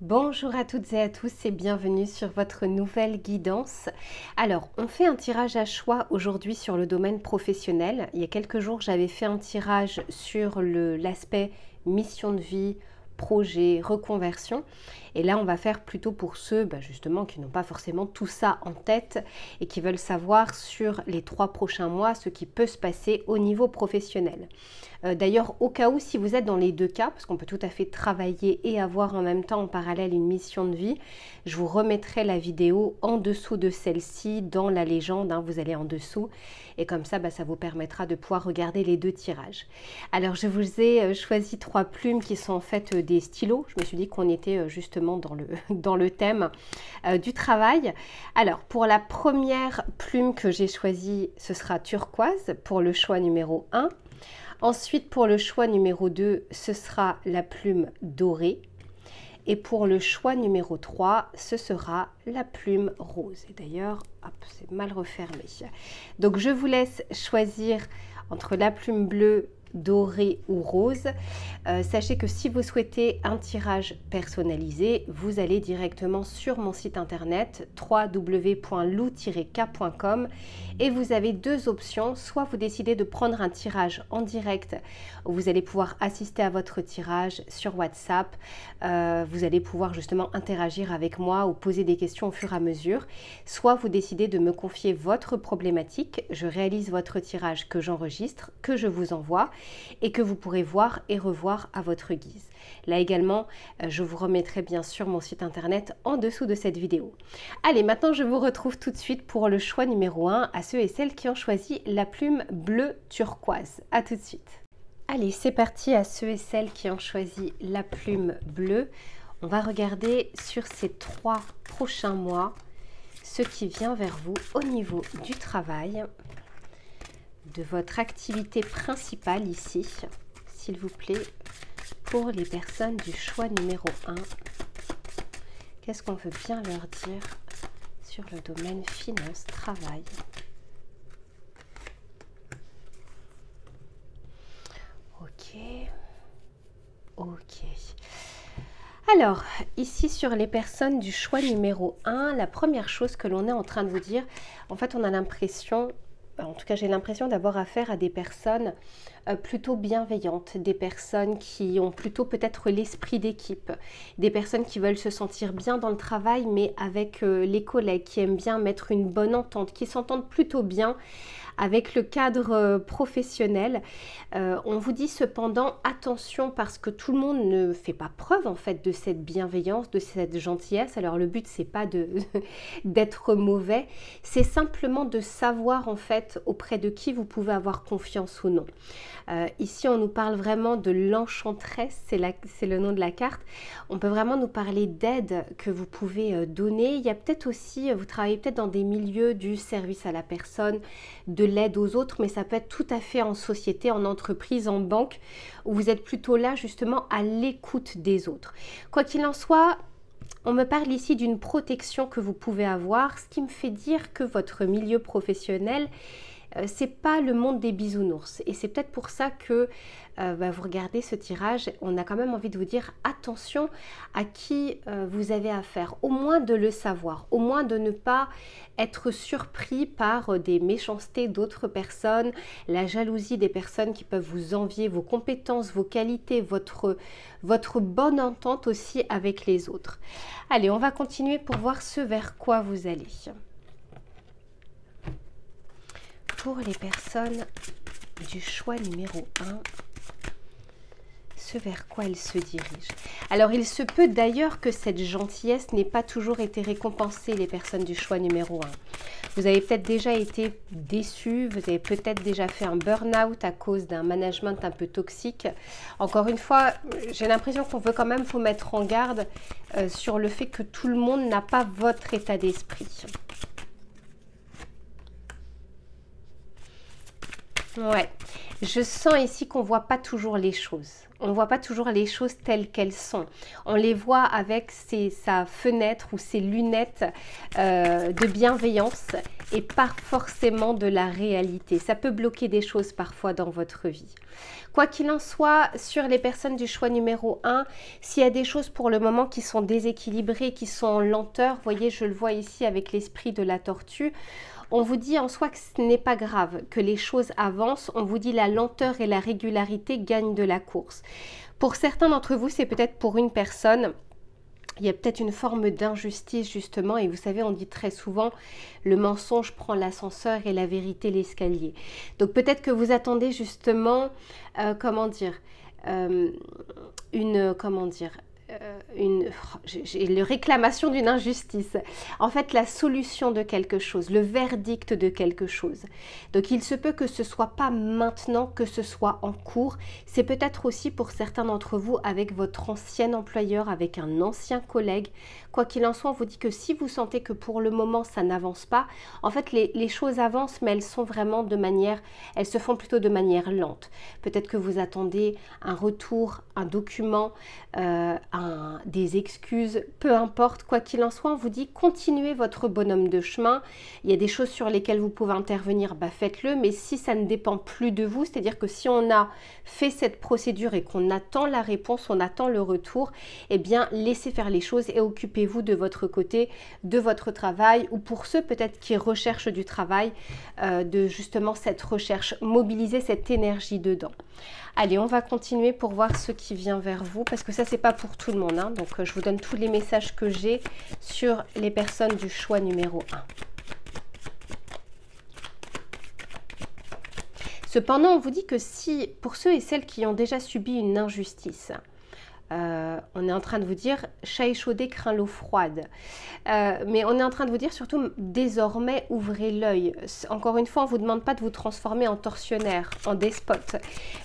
Bonjour à toutes et à tous et bienvenue sur votre nouvelle guidance. Alors, on fait un tirage à choix aujourd'hui sur le domaine professionnel. Il y a quelques jours, j'avais fait un tirage sur l'aspect mission de vie, projet, reconversion. Et là, on va faire plutôt pour ceux justement qui n'ont pas forcément tout ça en tête et qui veulent savoir sur les 3 prochains mois ce qui peut se passer au niveau professionnel. D'ailleurs, au cas où, si vous êtes dans les deux cas, parce qu'on peut tout à fait travailler et avoir en même temps en parallèle une mission de vie, je vous remettrai la vidéo en dessous de celle-ci dans la légende, vous allez en dessous, et comme ça, ça vous permettra de pouvoir regarder les deux tirages. Alors, je vous ai choisi 3 plumes qui sont en fait des stylos. Je me suis dit qu'on était justement dans le thème du travail. Alors, pour la première plume que j'ai choisie, ce sera turquoise pour le choix numéro 1. Ensuite, pour le choix numéro 2, ce sera la plume dorée. Et pour le choix numéro 3, ce sera la plume rose. Et d'ailleurs, c'est mal refermé. Donc, je vous laisse choisir entre la plume bleue, dorée ou rose. Sachez que si vous souhaitez un tirage personnalisé, vous allez directement sur mon site internet www.lou-k.com et vous avez deux options. Soit vous décidez de prendre un tirage en direct où vous allez pouvoir assister à votre tirage sur WhatsApp. Vous allez pouvoir justement interagir avec moi ou poser des questions au fur et à mesure. Soit vous décidez de me confier votre problématique. Je réalise votre tirage que j'enregistre, que je vous envoie et que vous pourrez voir et revoir à votre guise. Là également, je vous remettrai bien sûr mon site internet en dessous de cette vidéo. Allez, maintenant je vous retrouve tout de suite pour le choix numéro 1 à ceux et celles qui ont choisi la plume bleue turquoise. À tout de suite. Allez, c'est parti à ceux et celles qui ont choisi la plume bleue. On va regarder sur ces 3 prochains mois ce qui vient vers vous au niveau du travail, de votre activité principale ici, s'il vous plaît, pour les personnes du choix numéro 1. Qu'est-ce qu'on veut bien leur dire sur le domaine finance, travail? Ok. Alors, ici sur les personnes du choix numéro 1, la première chose que l'on est en train de vous dire, en fait, on a l'impression, en tout cas j'ai l'impression d'avoir affaire à des personnes plutôt bienveillantes, des personnes qui ont plutôt peut-être l'esprit d'équipe, des personnes qui veulent se sentir bien dans le travail mais avec les collègues, qui aiment bien mettre une bonne entente, qui s'entendent plutôt bien avec le cadre professionnel. On vous dit cependant attention parce que tout le monde ne fait pas preuve en fait de cette bienveillance, de cette gentillesse. Alors le but c'est pas d'être mauvais, c'est simplement de savoir en fait auprès de qui vous pouvez avoir confiance ou non. Ici on nous parle vraiment de l'enchanteresse, c'est le nom de la carte. On peut vraiment nous parler d'aide que vous pouvez donner. Il y a peut-être aussi, vous travaillez peut-être dans des milieux du service à la personne, de l'aide aux autres, mais ça peut être tout à fait en société, en entreprise, en banque, où vous êtes plutôt là justement à l'écoute des autres. Quoi qu'il en soit, on me parle ici d'une protection que vous pouvez avoir, ce qui me fait dire que votre milieu professionnel, c'est pas le monde des bisounours. Et c'est peut-être pour ça que vous regardez ce tirage, on a quand même envie de vous dire attention à qui vous avez affaire, au moins de le savoir, au moins de ne pas être surpris par des méchancetés d'autres personnes, la jalousie des personnes qui peuvent vous envier vos compétences, vos qualités, votre bonne entente aussi avec les autres. Allez, on va continuer pour voir ce vers quoi vous allez. Pour les personnes du choix numéro 1, ce vers quoi elles se dirigent. Alors, il se peut d'ailleurs que cette gentillesse n'ait pas toujours été récompensée, les personnes du choix numéro 1. Vous avez peut-être déjà été déçus, vous avez peut-être déjà fait un burn-out à cause d'un management un peu toxique. Encore une fois, j'ai l'impression qu'on veut quand même vous mettre en garde sur le fait que tout le monde n'a pas votre état d'esprit. Ouais, je sens ici qu'on ne voit pas toujours les choses. On ne voit pas toujours les choses telles qu'elles sont. On les voit avec sa fenêtre ou ses lunettes de bienveillance et pas forcément de la réalité. Ça peut bloquer des choses parfois dans votre vie. Quoi qu'il en soit, sur les personnes du choix numéro 1, s'il y a des choses pour le moment qui sont déséquilibrées, qui sont en lenteur, vous voyez, je le vois ici avec l'esprit de la tortue, on vous dit en soi que ce n'est pas grave, que les choses avancent. On vous dit la lenteur et la régularité gagnent de la course. Pour certains d'entre vous, c'est peut-être pour une personne. Il y a peut-être une forme d'injustice justement. Et vous savez, on dit très souvent, le mensonge prend l'ascenseur et la vérité l'escalier. Donc peut-être que vous attendez justement, j'ai la réclamation d'une injustice. En fait, la solution de quelque chose, le verdict de quelque chose. Donc, il se peut que ce soit pas maintenant, que ce soit en cours. C'est peut-être aussi pour certains d'entre vous avec votre ancien employeur, avec un ancien collègue. Quoi qu'il en soit, on vous dit que si vous sentez que pour le moment, ça n'avance pas, en fait, les choses avancent, mais elles sont vraiment elles se font plutôt de manière lente. Peut-être que vous attendez un retour, un document, des excuses, peu importe, quoi qu'il en soit, on vous dit continuez votre bonhomme de chemin. Il y a des choses sur lesquelles vous pouvez intervenir, faites-le, mais si ça ne dépend plus de vous, c'est-à-dire que si on a fait cette procédure et qu'on attend la réponse, on attend le retour, eh bien laissez faire les choses et occupez-vous de votre côté, de votre travail, ou pour ceux peut-être qui recherchent du travail, de justement cette recherche, mobiliser cette énergie dedans. Allez, on va continuer pour voir ce qui vient vers vous, parce que ça, c'est pas pour tout le monde. Hein. Donc, je vous donne tous les messages que j'ai sur les personnes du choix numéro 1. Cependant, on vous dit que si, pour ceux et celles qui ont déjà subi une injustice, on est en train de vous dire chat échaudé craint l'eau froide, mais on est en train de vous dire surtout désormais ouvrez l'œil. Encore une fois, on ne vous demande pas de vous transformer en tortionnaire, en despote,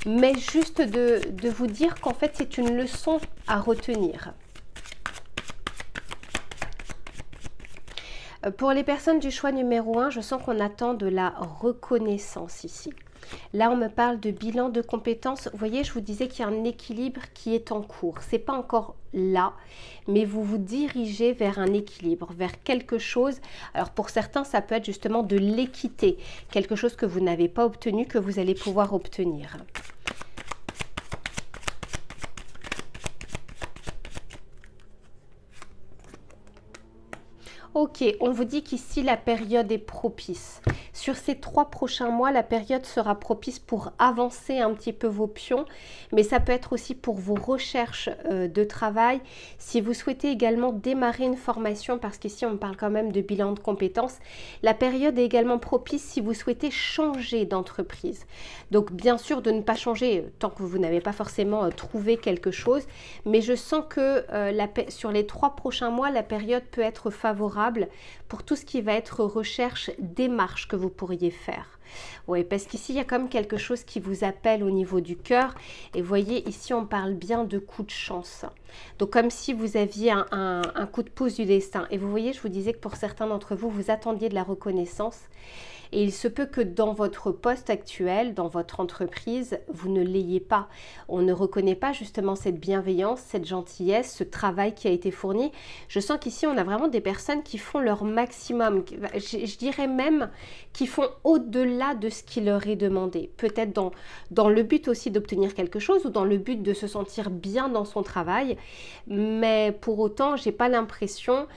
mais juste de vous dire qu'en fait c'est une leçon à retenir. Pour les personnes du choix numéro 1, je sens qu'on attend de la reconnaissance ici. Là, on me parle de bilan de compétences. Vous voyez, je vous disais qu'il y a un équilibre qui est en cours. Ce n'est pas encore là, mais vous vous dirigez vers un équilibre, vers quelque chose. Alors, pour certains, ça peut être justement de l'équité, quelque chose que vous n'avez pas obtenu, que vous allez pouvoir obtenir. Ok, on vous dit qu'ici la période est propice. Sur ces 3 prochains mois, la période sera propice pour avancer un petit peu vos pions, mais ça peut être aussi pour vos recherches de travail. Si vous souhaitez également démarrer une formation, parce qu'ici on parle quand même de bilan de compétences, la période est également propice si vous souhaitez changer d'entreprise. Donc bien sûr de ne pas changer tant que vous n'avez pas forcément trouvé quelque chose, mais je sens que sur les 3 prochains mois, la période peut être favorable pour tout ce qui va être recherche, démarche que vous pourriez faire. Oui, parce qu'ici, il y a comme quelque chose qui vous appelle au niveau du cœur. Et vous voyez, ici, on parle bien de coup de chance. Donc, comme si vous aviez un coup de pouce du destin. Et vous voyez, je vous disais que pour certains d'entre vous, vous attendiez de la reconnaissance. Et il se peut que dans votre poste actuel, dans votre entreprise, vous ne l'ayez pas. On ne reconnaît pas justement cette bienveillance, cette gentillesse, ce travail qui a été fourni. Je sens qu'ici, on a vraiment des personnes qui font leur maximum. Je dirais même qui font au-delà de ce qui leur est demandé. Peut-être dans le but aussi d'obtenir quelque chose ou dans le but de se sentir bien dans son travail. Mais pour autant, j'ai pas l'impression...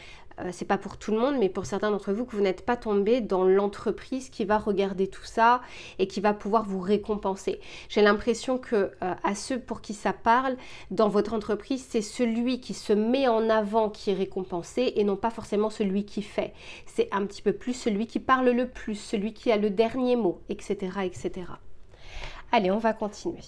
c'est pas pour tout le monde, mais pour certains d'entre vous, que vous n'êtes pas tombé dans l'entreprise qui va regarder tout ça et qui va pouvoir vous récompenser. J'ai l'impression que à ceux pour qui ça parle, dans votre entreprise, c'est celui qui se met en avant qui est récompensé et non pas forcément celui qui fait. C'est un petit peu plus celui qui parle le plus, celui qui a le dernier mot, etc., etc. Allez, on va continuer.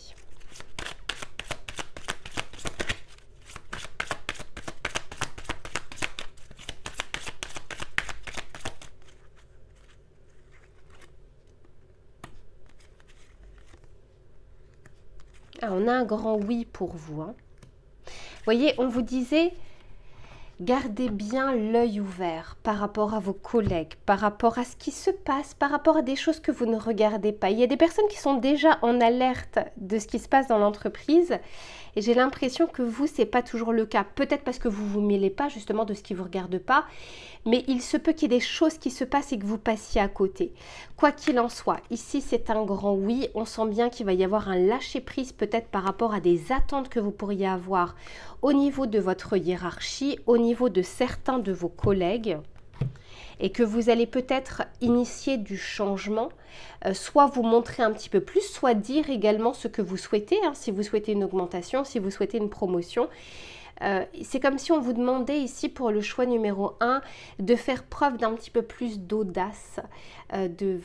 Ah, on a un grand oui pour vous. Hein. Vous voyez, on vous disait, Gardez bien l'œil ouvert par rapport à vos collègues, par rapport à ce qui se passe, par rapport à des choses que vous ne regardez pas. Il y a des personnes qui sont déjà en alerte de ce qui se passe dans l'entreprise et j'ai l'impression que vous, ce n'est pas toujours le cas. Peut-être parce que vous ne vous mêlez pas justement de ce qui ne vous regarde pas, mais il se peut qu'il y ait des choses qui se passent et que vous passiez à côté. Quoi qu'il en soit, ici c'est un grand oui. On sent bien qu'il va y avoir un lâcher-prise peut-être par rapport à des attentes que vous pourriez avoir au niveau de votre hiérarchie, au niveau de certains de vos collègues, et que vous allez peut-être initier du changement, soit vous montrer un petit peu plus, soit dire également ce que vous souhaitez, hein, si vous souhaitez une augmentation, si vous souhaitez une promotion. C'est comme si on vous demandait ici pour le choix numéro 1 de faire preuve d'un petit peu plus d'audace, de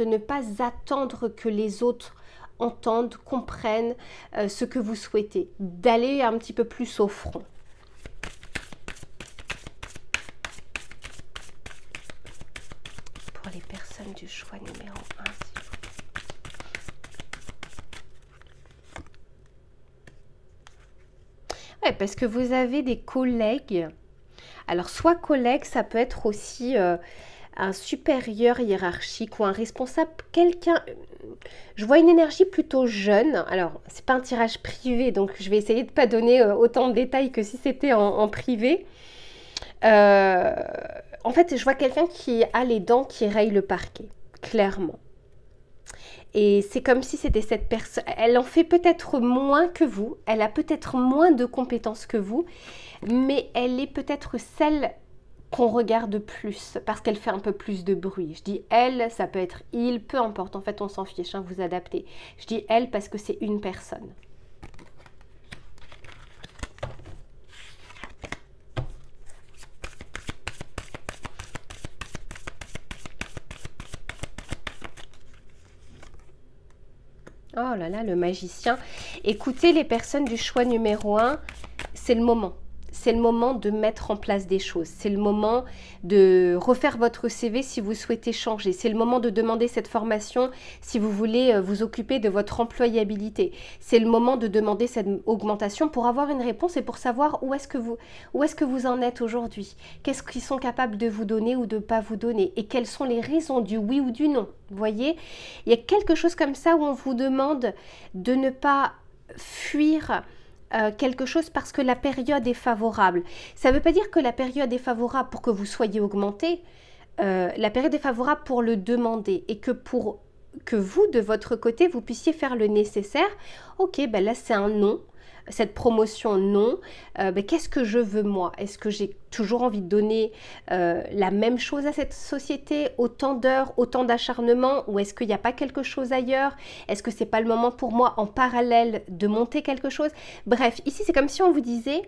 ne pas attendre que les autres entendent, comprennent ce que vous souhaitez, d'aller un petit peu plus au front. Pour les personnes du choix numéro 1, ouais, parce que vous avez des collègues. Alors, soit collègue, ça peut être aussi un supérieur hiérarchique ou un responsable, quelqu'un... Je vois une énergie plutôt jeune. Alors, c'est pas un tirage privé, donc je vais essayer de ne pas donner autant de détails que si c'était en privé. En fait, je vois quelqu'un qui a les dents qui rayent le parquet, clairement. Et c'est comme si c'était cette personne, elle en fait peut-être moins que vous, elle a peut-être moins de compétences que vous, mais elle est peut-être celle qu'on regarde plus, parce qu'elle fait un peu plus de bruit. Je dis elle, ça peut être il, peu importe, en fait on s'en fiche, hein, vous adaptez. Je dis elle parce que c'est une personne. Oh là là, le magicien. Écoutez, les personnes du choix numéro 1, c'est le moment. C'est le moment de mettre en place des choses. C'est le moment de refaire votre CV si vous souhaitez changer. C'est le moment de demander cette formation si vous voulez vous occuper de votre employabilité. C'est le moment de demander cette augmentation pour avoir une réponse et pour savoir où est-ce que vous en êtes aujourd'hui. Qu'est-ce qu'ils sont capables de vous donner ou de ne pas vous donner. Et quelles sont les raisons du oui ou du non. Vous voyez, il y a quelque chose comme ça où on vous demande de ne pas fuir quelque chose parce que la période est favorable. Ça ne veut pas dire que la période est favorable pour que vous soyez augmenté. La période est favorable pour le demander et que pour que vous, de votre côté, vous puissiez faire le nécessaire. Ok, ben là c'est un non. Cette promotion, non. Qu'est-ce que je veux moi? Est-ce que j'ai toujours envie de donner la même chose à cette société, autant d'heures, autant d'acharnement, ou est-ce qu'il n'y a pas quelque chose ailleurs? Est-ce que c'est pas le moment pour moi en parallèle de monter quelque chose? Bref, ici c'est comme si on vous disait,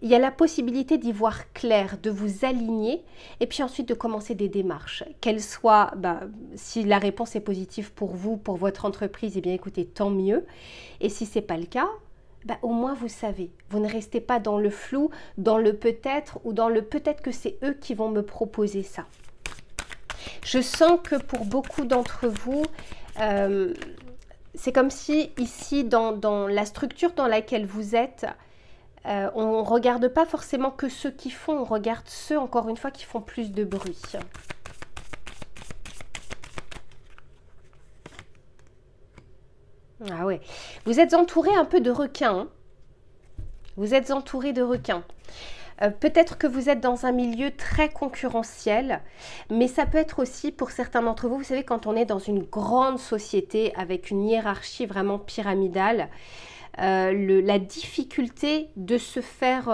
il y a la possibilité d'y voir clair, de vous aligner et puis ensuite de commencer des démarches. Qu'elles soient, si la réponse est positive pour vous, pour votre entreprise, eh bien écoutez, tant mieux. Et si ce n'est pas le cas, au moins vous savez, vous ne restez pas dans le flou, dans le peut-être ou dans le peut-être que c'est eux qui vont me proposer ça. Je sens que pour beaucoup d'entre vous, c'est comme si ici dans la structure dans laquelle vous êtes, on ne regarde pas forcément que ceux qui font, on regarde ceux encore une fois qui font plus de bruit. Ah ouais, vous êtes entouré un peu de requins. Hein. Vous êtes entouré de requins. Peut-être que vous êtes dans un milieu très concurrentiel, mais ça peut être aussi pour certains d'entre vous, vous savez, quand on est dans une grande société avec une hiérarchie vraiment pyramidale, la difficulté de se faire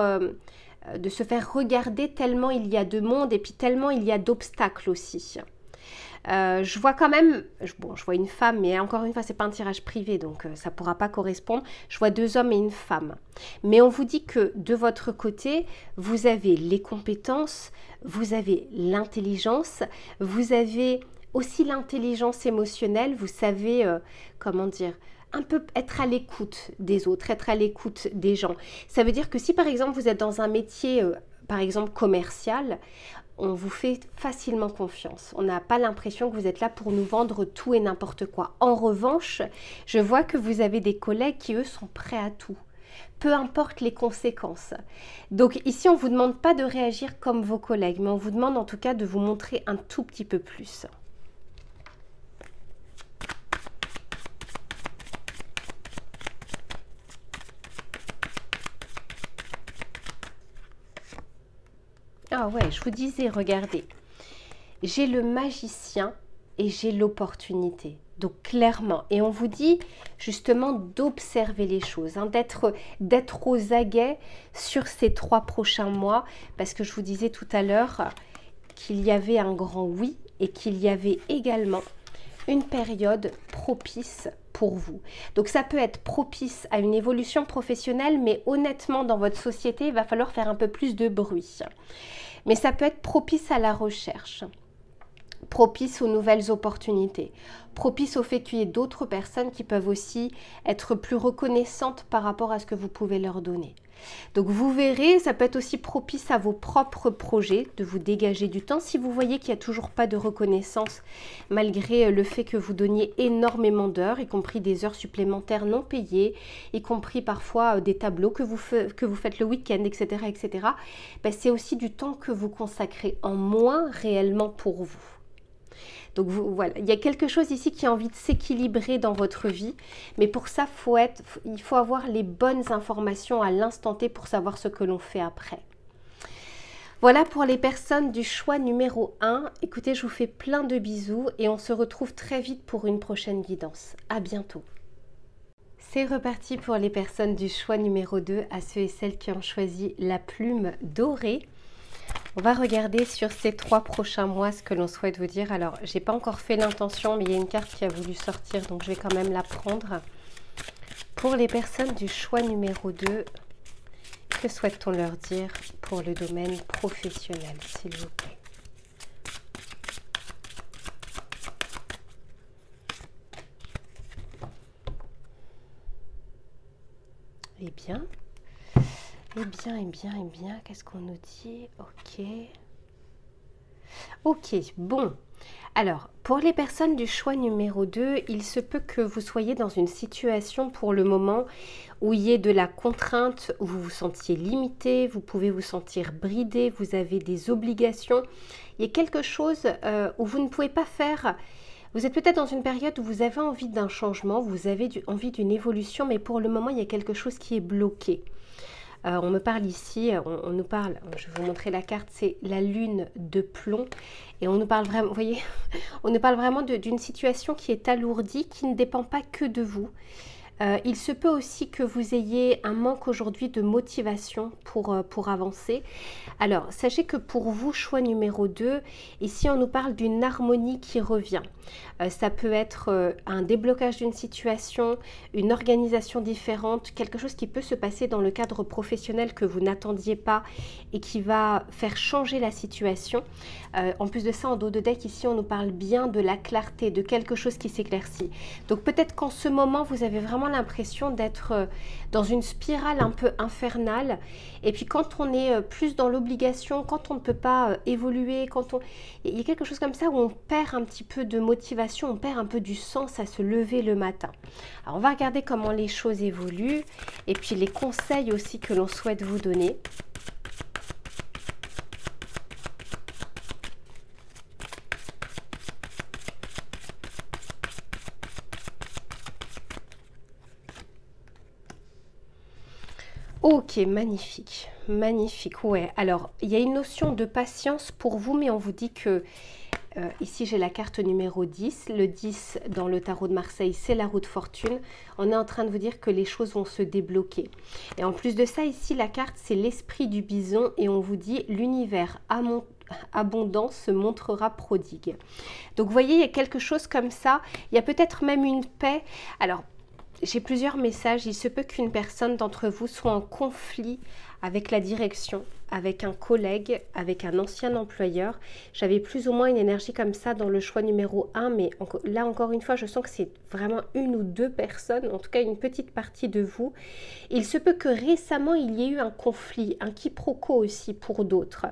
regarder tellement il y a de monde et puis tellement il y a d'obstacles aussi. Je vois quand même, je vois une femme, mais encore une fois, c'est pas un tirage privé, donc ça ne pourra pas correspondre. Je vois 2 hommes et une femme. Mais on vous dit que de votre côté, vous avez les compétences, vous avez l'intelligence, vous avez aussi l'intelligence émotionnelle, vous savez, comment dire, un peu être à l'écoute des autres, être à l'écoute des gens. Ça veut dire que si par exemple vous êtes dans un métier, par exemple commercial, on vous fait facilement confiance. On n'a pas l'impression que vous êtes là pour nous vendre tout et n'importe quoi. En revanche, je vois que vous avez des collègues qui, eux, sont prêts à tout. peu importe les conséquences. Donc ici, on ne vous demande pas de réagir comme vos collègues, mais on vous demande en tout cas de vous montrer un tout petit peu plus. Ah ouais, je vous disais, regardez, j'ai le magicien et j'ai l'opportunité. Donc clairement, et on vous dit justement d'observer les choses, hein, d'être aux aguets sur ces 3 prochains mois, parce que je vous disais tout à l'heure qu'il y avait un grand oui et qu'il y avait également une période propice pour vous. Donc ça peut être propice à une évolution professionnelle, mais honnêtement dans votre société, il va falloir faire un peu plus de bruit. Mais ça peut être propice à la recherche, propice aux nouvelles opportunités, propice au fait qu'il y ait d'autres personnes qui peuvent aussi être plus reconnaissantes par rapport à ce que vous pouvez leur donner. Donc vous verrez, ça peut être aussi propice à vos propres projets, de vous dégager du temps. Si vous voyez qu'il n'y a toujours pas de reconnaissance, malgré le fait que vous donniez énormément d'heures, y compris des heures supplémentaires non payées, y compris parfois des tableaux que vous faites le week-end, etc., etc., ben c'est aussi du temps que vous consacrez en moins réellement pour vous. Donc voilà, il y a quelque chose ici qui a envie de s'équilibrer dans votre vie, mais pour ça, il faut avoir les bonnes informations à l'instant T pour savoir ce que l'on fait après. Voilà pour les personnes du choix numéro 1. Écoutez, je vous fais plein de bisous et on se retrouve très vite pour une prochaine guidance. À bientôt. C'est reparti pour les personnes du choix numéro 2, à ceux et celles qui ont choisi la plume dorée. On va regarder sur ces 3 prochains mois ce que l'on souhaite vous dire. Alors, j'ai pas encore fait l'intention, mais il y a une carte qui a voulu sortir, donc je vais quand même la prendre. Pour les personnes du choix numéro 2, que souhaite-t-on leur dire pour le domaine professionnel, s'il vous plaît? Eh bien, qu'est-ce qu'on nous dit? Ok, bon. Alors, pour les personnes du choix numéro 2, il se peut que vous soyez dans une situation pour le moment où il y ait de la contrainte, où vous vous sentiez limité, vous pouvez vous sentir bridé, vous avez des obligations. Il y a quelque chose où vous ne pouvez pas faire. Vous êtes peut-être dans une période où vous avez envie d'un changement, vous avez envie d'une évolution, mais pour le moment, il y a quelque chose qui est bloqué. On me parle ici, on nous parle, je vais vous montrer la carte, c'est la lune de plomb. Et on nous parle vraiment, vous voyez, on nous parle vraiment d'une situation qui est alourdie, qui ne dépend pas que de vous. Il se peut aussi que vous ayez un manque aujourd'hui de motivation pour avancer. Alors, sachez que pour vous, choix numéro 2, ici on nous parle d'une harmonie qui revient. Ça peut être un déblocage d'une situation, une organisation différente, quelque chose qui peut se passer dans le cadre professionnel que vous n'attendiez pas et qui va faire changer la situation. En plus de ça, en dos de deck, ici on nous parle bien de la clarté, de quelque chose qui s'éclaircit. Donc peut-être qu'en ce moment, vous avez vraiment l'impression d'être dans une spirale un peu infernale. Et puis quand on est plus dans l'obligation, quand on ne peut pas évoluer, il y a quelque chose comme ça où on perd un petit peu de motivation, on perd un peu du sens à se lever le matin. Alors on va regarder comment les choses évoluent et puis les conseils aussi que l'on souhaite vous donner. Ok, magnifique, magnifique, ouais. Alors, il y a une notion de patience pour vous, mais on vous dit que, ici j'ai la carte numéro 10, le 10 dans le tarot de Marseille, c'est la roue de fortune. On est en train de vous dire que les choses vont se débloquer. Et en plus de ça, ici, la carte, c'est l'esprit du bison, et on vous dit l'univers abondant se montrera prodigue. Donc, vous voyez, il y a quelque chose comme ça, il y a peut-être même une paix. Alors, j'ai plusieurs messages. Il se peut qu'une personne d'entre vous soit en conflit avec la direction, avec un collègue, avec un ancien employeur. J'avais plus ou moins une énergie comme ça dans le choix numéro 1, mais là encore une fois, je sens que c'est vraiment une ou deux personnes, en tout cas une petite partie de vous. Il se peut que récemment, il y ait eu un conflit, un quiproquo aussi pour d'autres.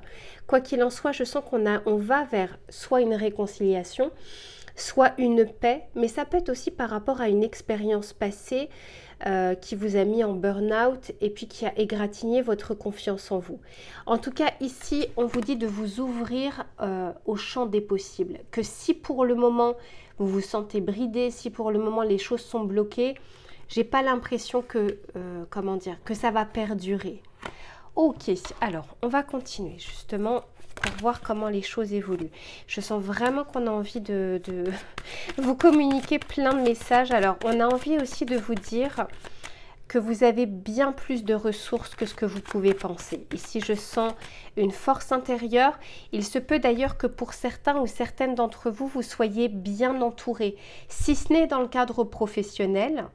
Quoi qu'il en soit, je sens on va vers soit une réconciliation, soit une paix, mais ça peut être aussi par rapport à une expérience passée qui vous a mis en burn-out et puis qui a égratigné votre confiance en vous. En tout cas, ici, on vous dit de vous ouvrir au champ des possibles. Que si pour le moment, vous vous sentez bridé, si pour le moment, les choses sont bloquées, j'ai pas l'impression que, comment dire, que ça va perdurer. Ok, alors, on va continuer justement pour voir comment les choses évoluent. Je sens vraiment qu'on a envie de vous communiquer plein de messages. Alors, on a envie aussi de vous dire que vous avez bien plus de ressources que ce que vous pouvez penser. Ici, je sens une force intérieure. Il se peut d'ailleurs que pour certains ou certaines d'entre vous, vous soyez bien entourés. Si ce n'est dans le cadre professionnel,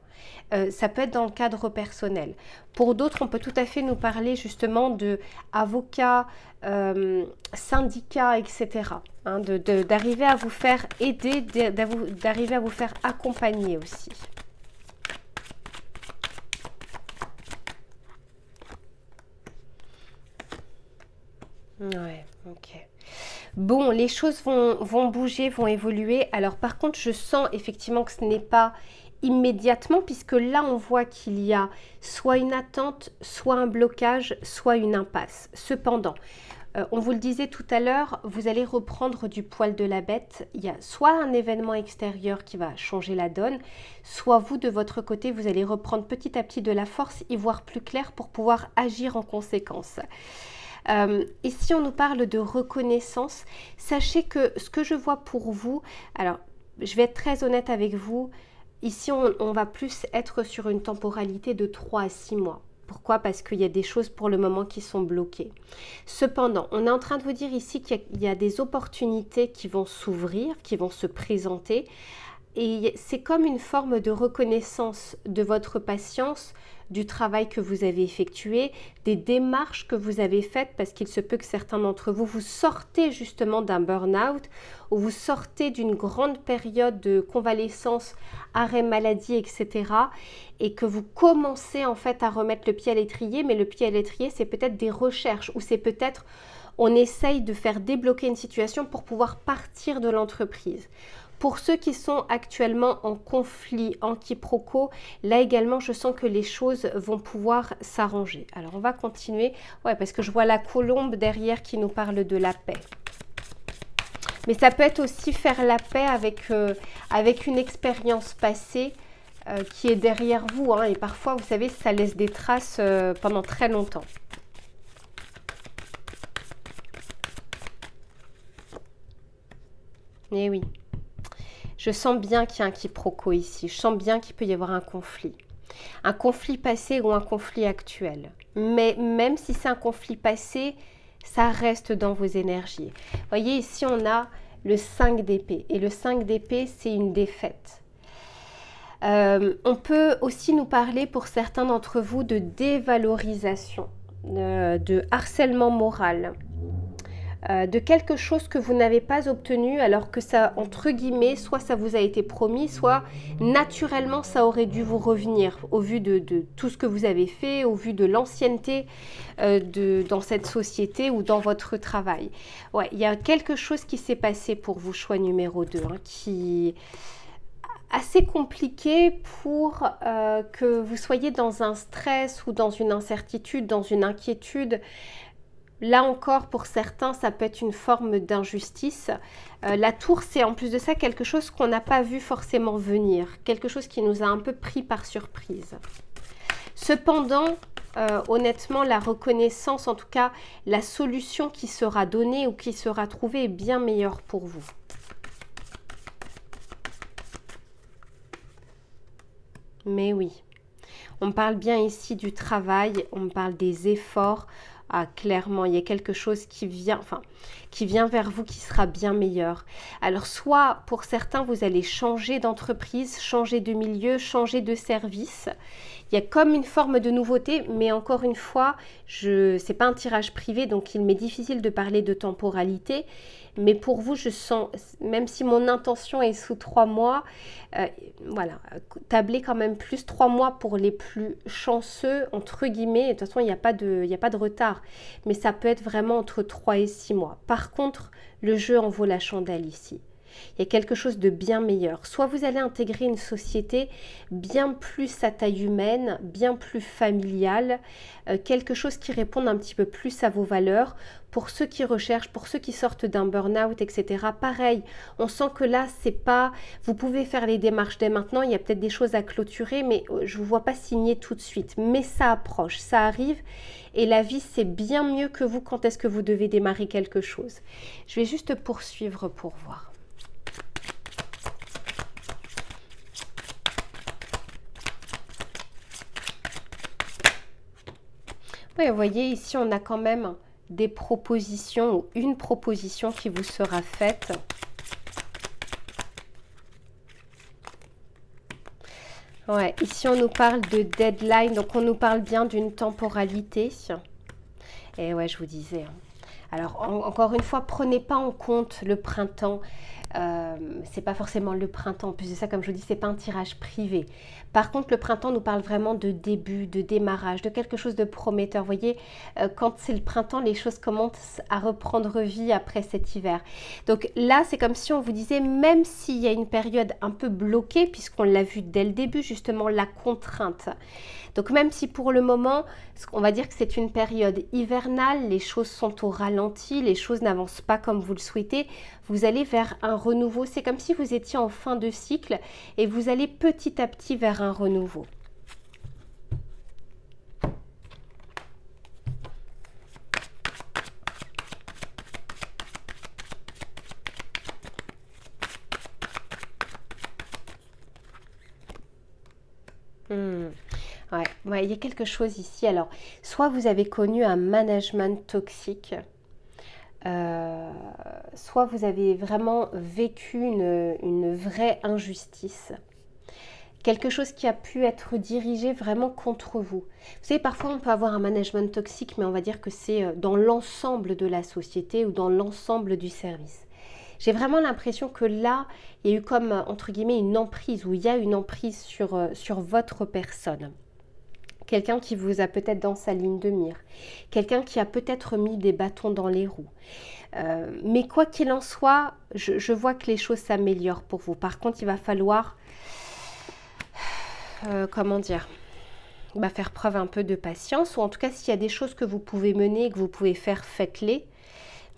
ça peut être dans le cadre personnel. Pour d'autres, on peut tout à fait nous parler justement de avocats, syndicats, etc. Hein, d'arriver à vous faire aider, d'arriver à vous faire accompagner aussi. Ouais, ok. Bon, les choses vont bouger, vont évoluer. Alors par contre, je sens effectivement que ce n'est pas immédiatement, puisque là, on voit qu'il y a soit une attente, soit un blocage, soit une impasse. Cependant, on vous le disait tout à l'heure, vous allez reprendre du poil de la bête. Il y a soit un événement extérieur qui va changer la donne, soit vous, de votre côté, vous allez reprendre petit à petit de la force, y voir plus clair pour pouvoir agir en conséquence. Ici, on nous parle de reconnaissance. Sachez que ce que je vois pour vous, alors, je vais être très honnête avec vous, ici, on va plus être sur une temporalité de 3 à 6 mois. Pourquoi? Parce qu'il y a des choses pour le moment qui sont bloquées. Cependant, on est en train de vous dire ici qu'il y a des opportunités qui vont s'ouvrir, qui vont se présenter. Et c'est comme une forme de reconnaissance de votre patience, du travail que vous avez effectué, des démarches que vous avez faites, parce qu'il se peut que certains d'entre vous, vous sortez justement d'un burn-out, ou vous sortez d'une grande période de convalescence, arrêt maladie, etc. Et que vous commencez en fait à remettre le pied à l'étrier, mais le pied à l'étrier, c'est peut-être des recherches, ou c'est peut-être on essaye de faire débloquer une situation pour pouvoir partir de l'entreprise. Pour ceux qui sont actuellement en conflit, en quiproquo, là également, je sens que les choses vont pouvoir s'arranger. Alors, on va continuer. Ouais, parce que je vois la colombe derrière qui nous parle de la paix. Mais ça peut être aussi faire la paix avec une expérience passée qui est derrière vous. Hein, et parfois, vous savez, ça laisse des traces pendant très longtemps. Eh oui. Je sens bien qu'il y a un quiproquo ici. Je sens bien qu'il peut y avoir un conflit. Un conflit passé ou un conflit actuel. Mais même si c'est un conflit passé, ça reste dans vos énergies. Vous voyez, ici, on a le 5 d'épée. Et le 5 d'épée, c'est une défaite. On peut aussi nous parler, pour certains d'entre vous, de dévalorisation, de harcèlement moral. De quelque chose que vous n'avez pas obtenu alors que ça, entre guillemets, soit ça vous a été promis, soit naturellement ça aurait dû vous revenir au vu de tout ce que vous avez fait, au vu de l'ancienneté dans cette société ou dans votre travail. Ouais, il y a quelque chose qui s'est passé pour vous, choix numéro 2, hein, qui est assez compliqué pour que vous soyez dans un stress ou dans une incertitude, dans une inquiétude. Là encore, pour certains, ça peut être une forme d'injustice. La tour, c'est en plus de ça quelque chose qu'on n'a pas vu forcément venir, quelque chose qui nous a un peu pris par surprise. Cependant, honnêtement, la reconnaissance, en tout cas, la solution qui sera donnée ou qui sera trouvée est bien meilleure pour vous. Mais oui, on parle bien ici du travail, on parle des efforts. Ah, clairement, il y a quelque chose qui vient vers vous qui sera bien meilleur. Alors, soit pour certains, vous allez changer d'entreprise, changer de milieu, changer de service. Il y a comme une forme de nouveauté, mais encore une fois, ce n'est pas un tirage privé, donc il m'est difficile de parler de temporalité. Mais pour vous, je sens, même si mon intention est sous 3 mois, voilà, tablez quand même plus 3 mois pour les plus chanceux, entre guillemets. De toute façon, il n'y a pas de retard, mais ça peut être vraiment entre 3 et 6 mois. Par contre, le jeu en vaut la chandelle ici. Il y a quelque chose de bien meilleur. Soit vous allez intégrer une société bien plus à taille humaine, bien plus familiale, quelque chose qui réponde un petit peu plus à vos valeurs. Pour ceux qui recherchent, pour ceux qui sortent d'un burn-out, etc. Pareil, on sent que là, c'est pas... Vous pouvez faire les démarches dès maintenant, il y a peut-être des choses à clôturer, mais je ne vous vois pas signer tout de suite. Mais ça approche, ça arrive, et la vie, c'est bien mieux que vous quand est-ce que vous devez démarrer quelque chose. Je vais juste poursuivre pour voir. Oui, vous voyez, ici, on a quand même des propositions ou une proposition qui vous sera faite. Ouais, ici, on nous parle de deadline, donc on nous parle bien d'une temporalité. Et ouais, je vous disais. Alors, encore une fois, prenez pas en compte le printemps. C'est pas forcément le printemps. En plus de ça, comme je vous dis, c'est pas un tirage privé. Par contre, le printemps nous parle vraiment de début, de démarrage, de quelque chose de prometteur. Vous voyez, quand c'est le printemps, les choses commencent à reprendre vie après cet hiver. Donc là, c'est comme si on vous disait, même s'il y a une période un peu bloquée, puisqu'on l'a vu dès le début, justement, la contrainte. Donc même si pour le moment, on va dire que c'est une période hivernale, les choses sont au ralenti, les choses n'avancent pas comme vous le souhaitez, vous allez vers un renouveau. C'est comme si vous étiez en fin de cycle et vous allez petit à petit vers un renouveau. Ouais, il y a quelque chose ici. Alors, soit vous avez connu un management toxique, soit vous avez vraiment vécu une vraie injustice. Quelque chose qui a pu être dirigé vraiment contre vous. Vous savez, parfois on peut avoir un management toxique, mais on va dire que c'est dans l'ensemble de la société ou dans l'ensemble du service. J'ai vraiment l'impression que là, il y a eu comme, entre guillemets, une emprise, ou il y a une emprise sur votre personne. Quelqu'un qui vous a peut-être dans sa ligne de mire. Quelqu'un qui a peut-être mis des bâtons dans les roues. Mais quoi qu'il en soit, je vois que les choses s'améliorent pour vous. Par contre, il va falloir, comment dire, faire preuve un peu de patience. Ou en tout cas, s'il y a des choses que vous pouvez mener, que vous pouvez faire, faites-les.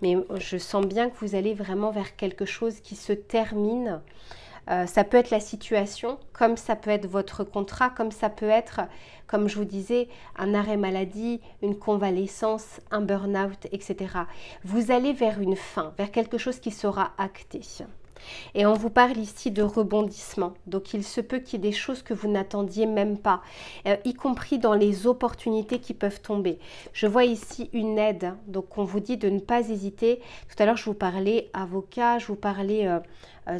Mais je sens bien que vous allez vraiment vers quelque chose qui se termine. Ça peut être la situation, comme ça peut être votre contrat, comme ça peut être, comme je vous disais, un arrêt maladie, une convalescence, un burn-out, etc. Vous allez vers une fin, vers quelque chose qui sera acté. Et on vous parle ici de rebondissement. Donc il se peut qu'il y ait des choses que vous n'attendiez même pas, y compris dans les opportunités qui peuvent tomber. Je vois ici une aide, donc on vous dit de ne pas hésiter. Tout à l'heure je vous parlais avocat, je vous parlais,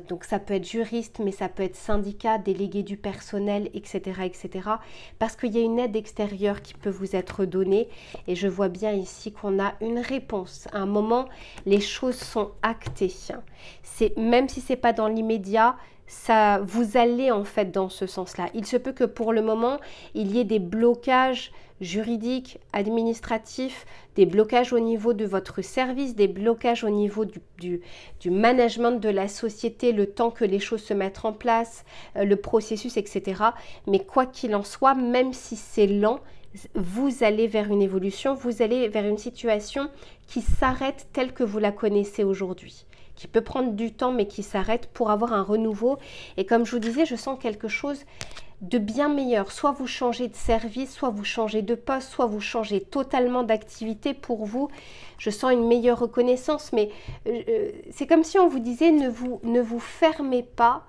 donc ça peut être juriste, mais ça peut être syndicat, délégué du personnel, etc. etc. parce qu'il y a une aide extérieure qui peut vous être donnée. Et je vois bien ici qu'on a une réponse. À un moment, les choses sont actées. Même si ce n'est pas dans l'immédiat, ça, vous allez en fait dans ce sens-là. Il se peut que pour le moment, il y ait des blocages juridiques, administratifs, des blocages au niveau de votre service, des blocages au niveau du management de la société, le temps que les choses se mettent en place, le processus, etc. Mais quoi qu'il en soit, même si c'est lent, vous allez vers une évolution, vous allez vers une situation qui s'arrête telle que vous la connaissez aujourd'hui, qui peut prendre du temps mais qui s'arrête pour avoir un renouveau. Et comme je vous disais, je sens quelque chose de bien meilleur. Soit vous changez de service, soit vous changez de poste, soit vous changez totalement d'activité pour vous. Je sens une meilleure reconnaissance, mais c'est comme si on vous disait ne vous fermez pas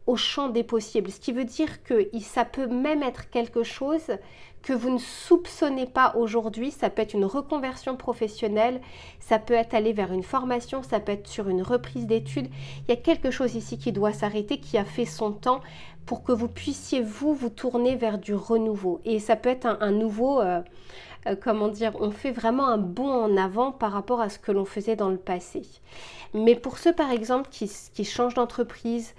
au champ des possibles. Ce qui veut dire que ça peut même être quelque chose que vous ne soupçonnez pas aujourd'hui. Ça peut être une reconversion professionnelle, ça peut être aller vers une formation, ça peut être sur une reprise d'études. Il y a quelque chose ici qui doit s'arrêter, qui a fait son temps pour que vous puissiez vous tourner vers du renouveau. Et ça peut être un nouveau, comment dire, on fait vraiment un bond en avant par rapport à ce que l'on faisait dans le passé. Mais pour ceux par exemple qui changent d'entreprise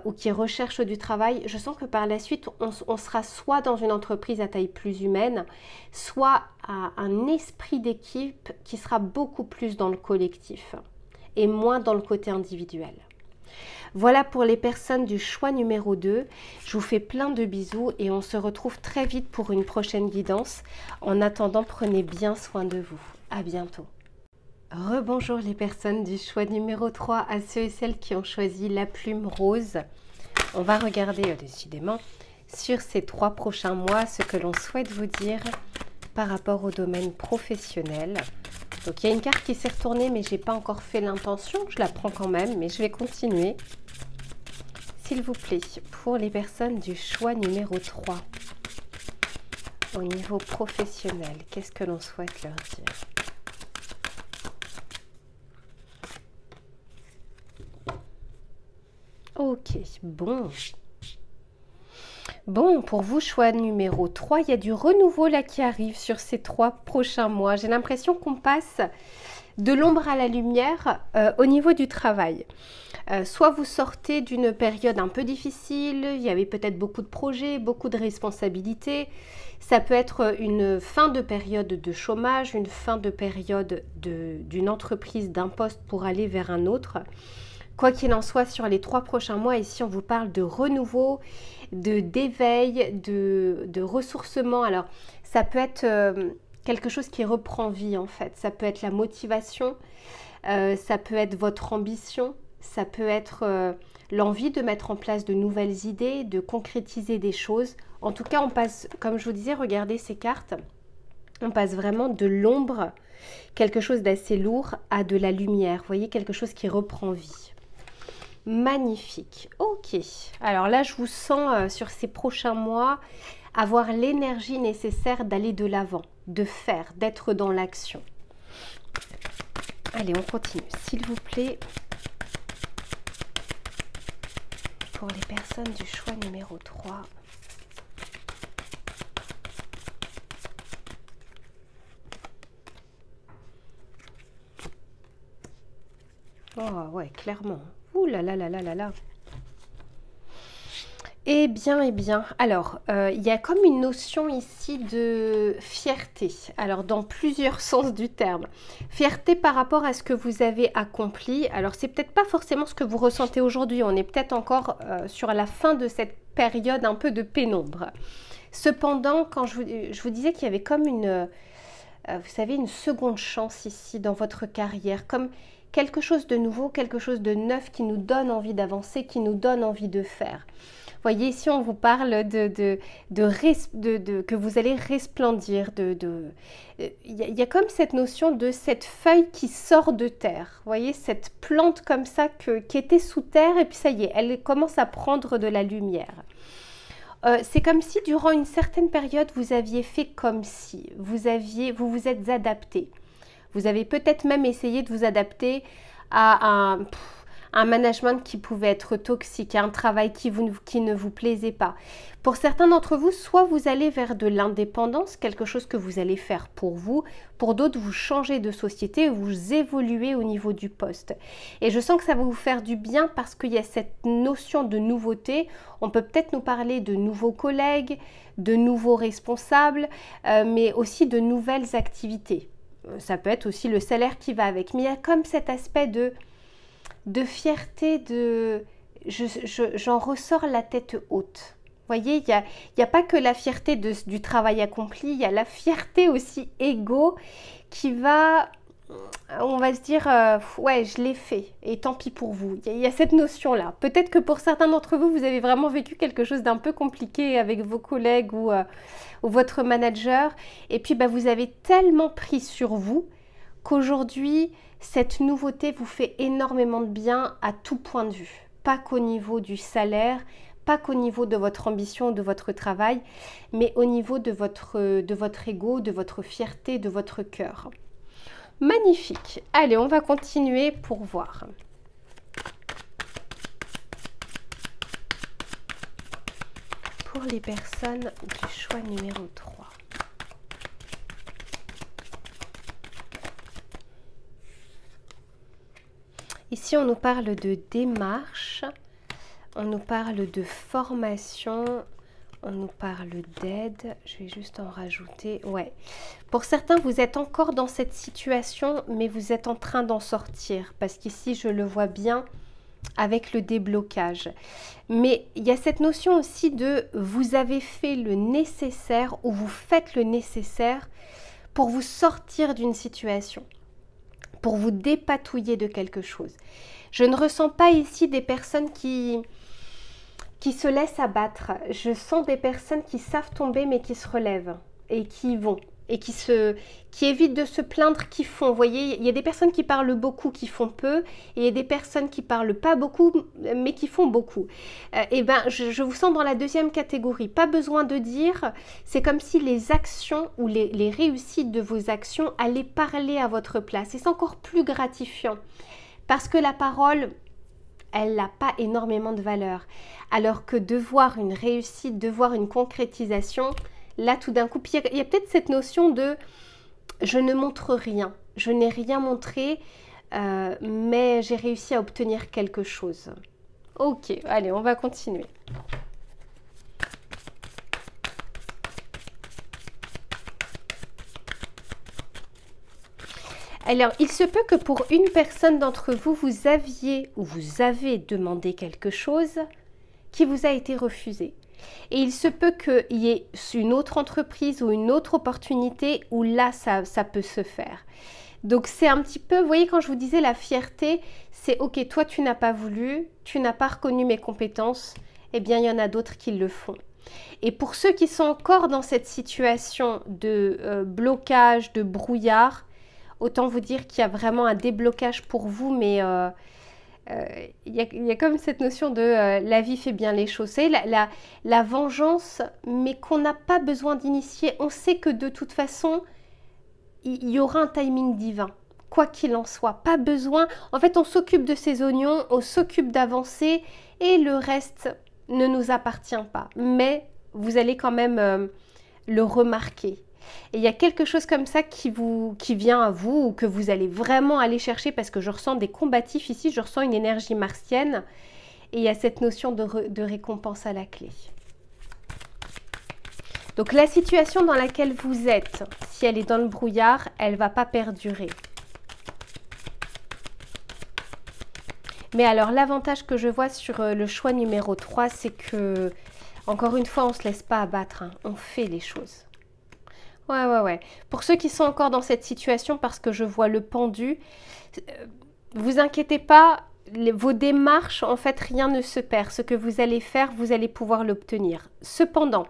ou qui recherchent du travail, je sens que par la suite on sera soit dans une entreprise à taille plus humaine, soit à un esprit d'équipe qui sera beaucoup plus dans le collectif et moins dans le côté individuel. Voilà pour les personnes du choix numéro 2. Je vous fais plein de bisous et on se retrouve très vite pour une prochaine guidance. En attendant, prenez bien soin de vous. À bientôt. Rebonjour les personnes du choix numéro 3, à ceux et celles qui ont choisi la plume rose. On va regarder décidément sur ces 3 prochains mois ce que l'on souhaite vous dire par rapport au domaine professionnel. Donc il y a une carte qui s'est retournée mais je n'ai pas encore fait l'intention, je la prends quand même mais je vais continuer. S'il vous plaît, pour les personnes du choix numéro 3, au niveau professionnel, qu'est-ce que l'on souhaite leur dire? Ok, bon. Bon, pour vous, choix numéro 3, il y a du renouveau là qui arrive sur ces 3 prochains mois. J'ai l'impression qu'on passe de l'ombre à la lumière au niveau du travail. Soit vous sortez d'une période un peu difficile, il y avait peut-être beaucoup de projets, beaucoup de responsabilités. Ça peut être une fin de période de chômage, une fin de période d'une entreprise, d'un poste pour aller vers un autre. Quoi qu'il en soit, sur les 3 prochains mois, ici on vous parle de renouveau, d'éveil, de ressourcement. Alors ça peut être quelque chose qui reprend vie en fait. Ça peut être la motivation, ça peut être votre ambition, ça peut être l'envie de mettre en place de nouvelles idées, de concrétiser des choses. En tout cas, on passe, comme je vous disais, regardez ces cartes, on passe vraiment de l'ombre, quelque chose d'assez lourd, à de la lumière. Vous voyez, quelque chose qui reprend vie. Magnifique. Ok. Alors là, je vous sens sur ces prochains mois avoir l'énergie nécessaire d'aller de l'avant, de faire, d'être dans l'action. Allez, on continue, s'il vous plaît. Pour les personnes du choix numéro 3. Oh ouais, clairement. Ouh là là là là là là. Eh bien, alors, il y a comme une notion ici de fierté. Alors, dans plusieurs sens du terme. Fierté par rapport à ce que vous avez accompli. Alors, c'est peut-être pas forcément ce que vous ressentez aujourd'hui. On est peut-être encore sur la fin de cette période un peu de pénombre. Cependant, quand je vous disais qu'il y avait comme une, vous savez, une seconde chance ici dans votre carrière, comme quelque chose de nouveau, quelque chose de neuf qui nous donne envie d'avancer, qui nous donne envie de faire. Vous voyez, ici, on vous parle que vous allez resplendir. Il y a comme cette notion de cette feuille qui sort de terre. Vous voyez, cette plante comme ça qui était sous terre et puis ça y est, elle commence à prendre de la lumière. C'est comme si durant une certaine période, vous aviez fait comme si, vous vous êtes adapté. Vous avez peut-être même essayé de vous adapter à un management qui pouvait être toxique, à un travail qui ne vous plaisait pas. Pour certains d'entre vous, soit vous allez vers de l'indépendance, quelque chose que vous allez faire pour vous. Pour d'autres, vous changez de société, vous évoluez au niveau du poste. Et je sens que ça va vous faire du bien parce qu'il y a cette notion de nouveauté. On peut peut-être nous parler de nouveaux collègues, de nouveaux responsables, mais aussi de nouvelles activités. Ça peut être aussi le salaire qui va avec. Mais il y a comme cet aspect de fierté, j'en ressors la tête haute. Vous voyez, il y a pas que la fierté du travail accompli, il y a la fierté aussi égo qui va, on va se dire, ouais, je l'ai fait et tant pis pour vous. Il y a cette notion-là. Peut-être que pour certains d'entre vous, vous avez vraiment vécu quelque chose d'un peu compliqué avec vos collègues ou votre manager. Et puis, vous avez tellement pris sur vous qu'aujourd'hui, cette nouveauté vous fait énormément de bien à tout point de vue. Pas qu'au niveau du salaire, pas qu'au niveau de votre ambition, de votre travail, mais au niveau de votre ego, de votre fierté, de votre cœur. Magnifique. Allez, on va continuer pour voir. Pour les personnes du choix numéro 3. Ici, on nous parle de démarche, on nous parle de formation, on nous parle d'aide. Je vais juste en rajouter. Ouais. Pour certains, vous êtes encore dans cette situation, mais vous êtes en train d'en sortir. Parce qu'ici, je le vois bien, avec le déblocage. Mais il y a cette notion aussi de vous avez fait le nécessaire ou vous faites le nécessaire pour vous sortir d'une situation, pour vous dépatouiller de quelque chose. Je ne ressens pas ici des personnes qui se laissent abattre. Je sens des personnes qui savent tomber mais qui se relèvent et qui y vont. Et qui évitent de se plaindre, qui font. Vous voyez, il y a des personnes qui parlent beaucoup, qui font peu, et il y a des personnes qui parlent pas beaucoup, mais qui font beaucoup. Et ben, je vous sens dans la deuxième catégorie. Pas besoin de dire, c'est comme si les actions ou les réussites de vos actions allaient parler à votre place. Et c'est encore plus gratifiant, parce que la parole, elle n'a pas énormément de valeur. Alors que de voir une réussite, de voir une concrétisation, là, tout d'un coup, il y a peut-être cette notion de « je ne montre rien, je n'ai rien montré, mais j'ai réussi à obtenir quelque chose ». Ok, allez, on va continuer. Alors, il se peut que pour une personne d'entre vous, vous aviez ou vous avez demandé quelque chose qui vous a été refusé. Et il se peut qu'il y ait une autre entreprise ou une autre opportunité où là, ça peut se faire. Donc, c'est un petit peu, vous voyez, quand je vous disais la fierté, c'est ok, toi, tu n'as pas voulu, tu n'as pas reconnu mes compétences, eh bien, il y en a d'autres qui le font. Et pour ceux qui sont encore dans cette situation de blocage, de brouillard, autant vous dire qu'il y a vraiment un déblocage pour vous, mais il y a comme cette notion de la vie fait bien les choses. Vous savez, la vengeance, mais qu'on n'a pas besoin d'initier. On sait que de toute façon, il y aura un timing divin, quoi qu'il en soit. Pas besoin. En fait, on s'occupe de ces oignons, on s'occupe d'avancer et le reste ne nous appartient pas. Mais vous allez quand même le remarquer. Et il y a quelque chose comme ça qui vient à vous ou que vous allez vraiment aller chercher parce que je ressens des combatifs ici, je ressens une énergie martienne et il y a cette notion de récompense à la clé. Donc la situation dans laquelle vous êtes, si elle est dans le brouillard, elle ne va pas perdurer. Mais alors l'avantage que je vois sur le choix numéro 3, c'est que, encore une fois, on ne se laisse pas abattre, hein, on fait les choses. Ouais. Pour ceux qui sont encore dans cette situation, parce que je vois le pendu, vous inquiétez pas, vos démarches, en fait, rien ne se perd. Ce que vous allez faire, vous allez pouvoir l'obtenir. Cependant,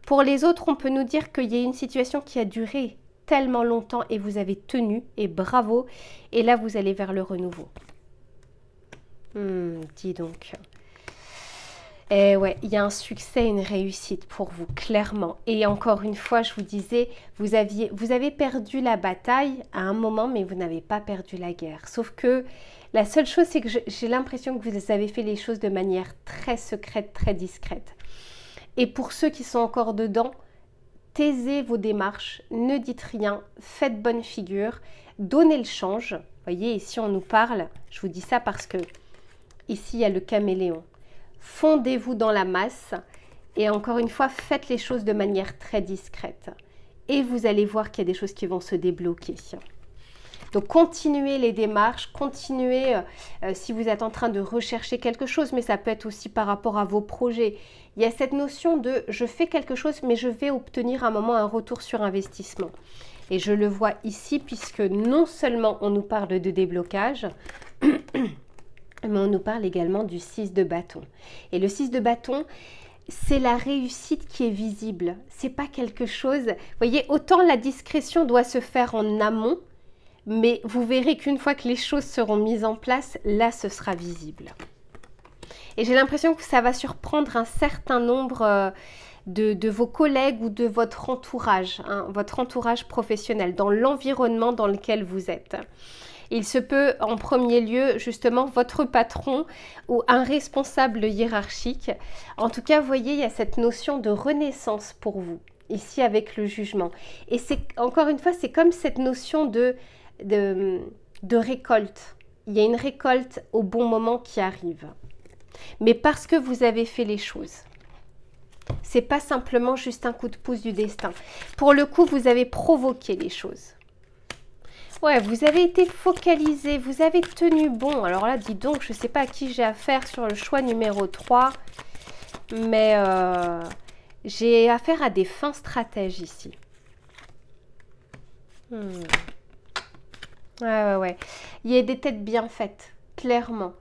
pour les autres, on peut nous dire qu'il y a une situation qui a duré tellement longtemps et vous avez tenu, et bravo. Et là, vous allez vers le renouveau. Dis donc. Et ouais, il y a un succès, une réussite pour vous, clairement. Et encore une fois, je vous disais, vous avez perdu la bataille à un moment, mais vous n'avez pas perdu la guerre. Sauf que la seule chose, c'est que j'ai l'impression que vous avez fait les choses de manière très secrète, très discrète. Et pour ceux qui sont encore dedans, taisez vos démarches, ne dites rien, faites bonne figure, donnez le change. Vous voyez, ici on nous parle, je vous dis ça parce que ici il y a le caméléon. Fondez-vous dans la masse et encore une fois, faites les choses de manière très discrète. Et vous allez voir qu'il y a des choses qui vont se débloquer. Donc, continuez les démarches, continuez si vous êtes en train de rechercher quelque chose, mais ça peut être aussi par rapport à vos projets. Il y a cette notion de « je fais quelque chose, mais je vais obtenir à un moment un retour sur investissement ». Et je le vois ici puisque non seulement on nous parle de déblocage, mais on nous parle également du 6 de bâton. Et le 6 de bâton, c'est la réussite qui est visible. C'est pas quelque chose... Vous voyez, autant la discrétion doit se faire en amont, mais vous verrez qu'une fois que les choses seront mises en place, là, ce sera visible. Et j'ai l'impression que ça va surprendre un certain nombre de vos collègues ou de votre entourage professionnel, dans l'environnement dans lequel vous êtes. Il se peut en premier lieu justement votre patron ou un responsable hiérarchique. En tout cas, vous voyez, il y a cette notion de renaissance pour vous, ici avec le jugement. Et c'est encore une fois, c'est comme cette notion de récolte. Il y a une récolte au bon moment qui arrive. Mais parce que vous avez fait les choses. C'est pas simplement juste un coup de pouce du destin. Pour le coup, vous avez provoqué les choses. Ouais, vous avez été focalisé, vous avez tenu bon. Alors là, dis donc, je ne sais pas à qui j'ai affaire sur le choix numéro 3, mais j'ai affaire à des fins stratèges ici. Ouais. Il y a des têtes bien faites, clairement.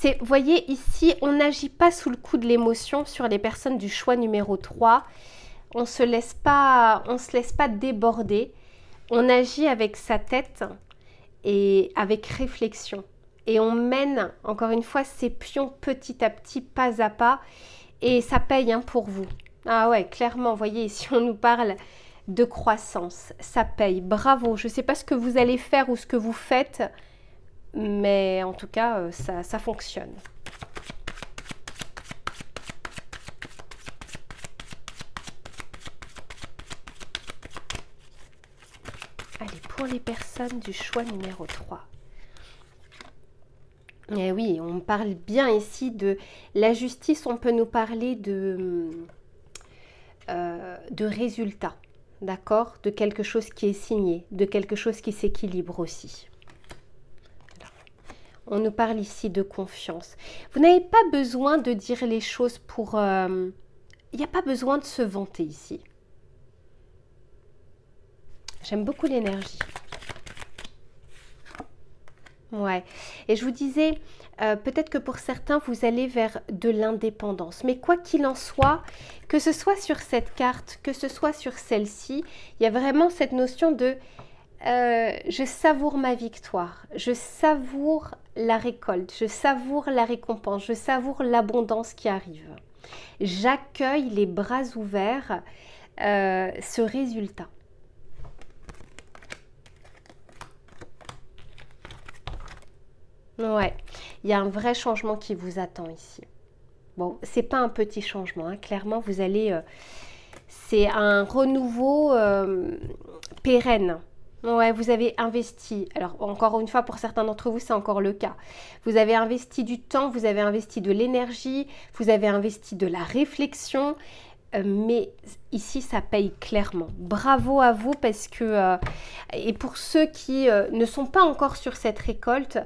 Vous voyez, ici, on n'agit pas sous le coup de l'émotion sur les personnes du choix numéro 3. On ne se laisse pas déborder. On agit avec sa tête et avec réflexion. Et on mène, encore une fois, ces pions petit à petit, pas à pas. Et ça paye hein, pour vous. Ah ouais, clairement, vous voyez, ici, on nous parle de croissance. Ça paye. Bravo. Je ne sais pas ce que vous allez faire ou ce que vous faites, mais en tout cas, ça fonctionne. Allez, pour les personnes du choix numéro 3. Eh oui, on parle bien ici de la justice, on peut nous parler de résultats, d'accord? De quelque chose qui est signé, de quelque chose qui s'équilibre aussi. On nous parle ici de confiance. Vous n'avez pas besoin de dire les choses pour... il n'y a pas besoin de se vanter ici. J'aime beaucoup l'énergie. Ouais. Et je vous disais, peut-être que pour certains, vous allez vers de l'indépendance. Mais quoi qu'il en soit, que ce soit sur cette carte, que ce soit sur celle-ci, il y a vraiment cette notion de je savoure ma victoire, je savoure la récolte, je savoure la récompense, je savoure l'abondance qui arrive. J'accueille les bras ouverts ce résultat. Ouais, il y a un vrai changement qui vous attend ici. Bon, c'est pas un petit changement, hein. Clairement, vous allez... c'est un renouveau pérenne. Ouais, vous avez investi. Alors, encore une fois, pour certains d'entre vous, c'est encore le cas. Vous avez investi du temps, vous avez investi de l'énergie, vous avez investi de la réflexion. Mais ici, ça paye clairement. Bravo à vous parce que... et pour ceux qui ne sont pas encore sur cette récolte,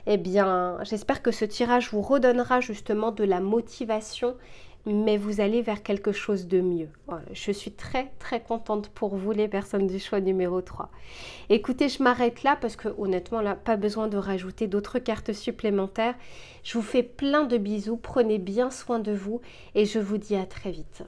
eh bien, j'espère que ce tirage vous redonnera justement de la motivation, mais vous allez vers quelque chose de mieux. Voilà, je suis très, très contente pour vous, les personnes du choix numéro 3. Écoutez, je m'arrête là parce que honnêtement, là, pas besoin de rajouter d'autres cartes supplémentaires. Je vous fais plein de bisous, prenez bien soin de vous et je vous dis à très vite.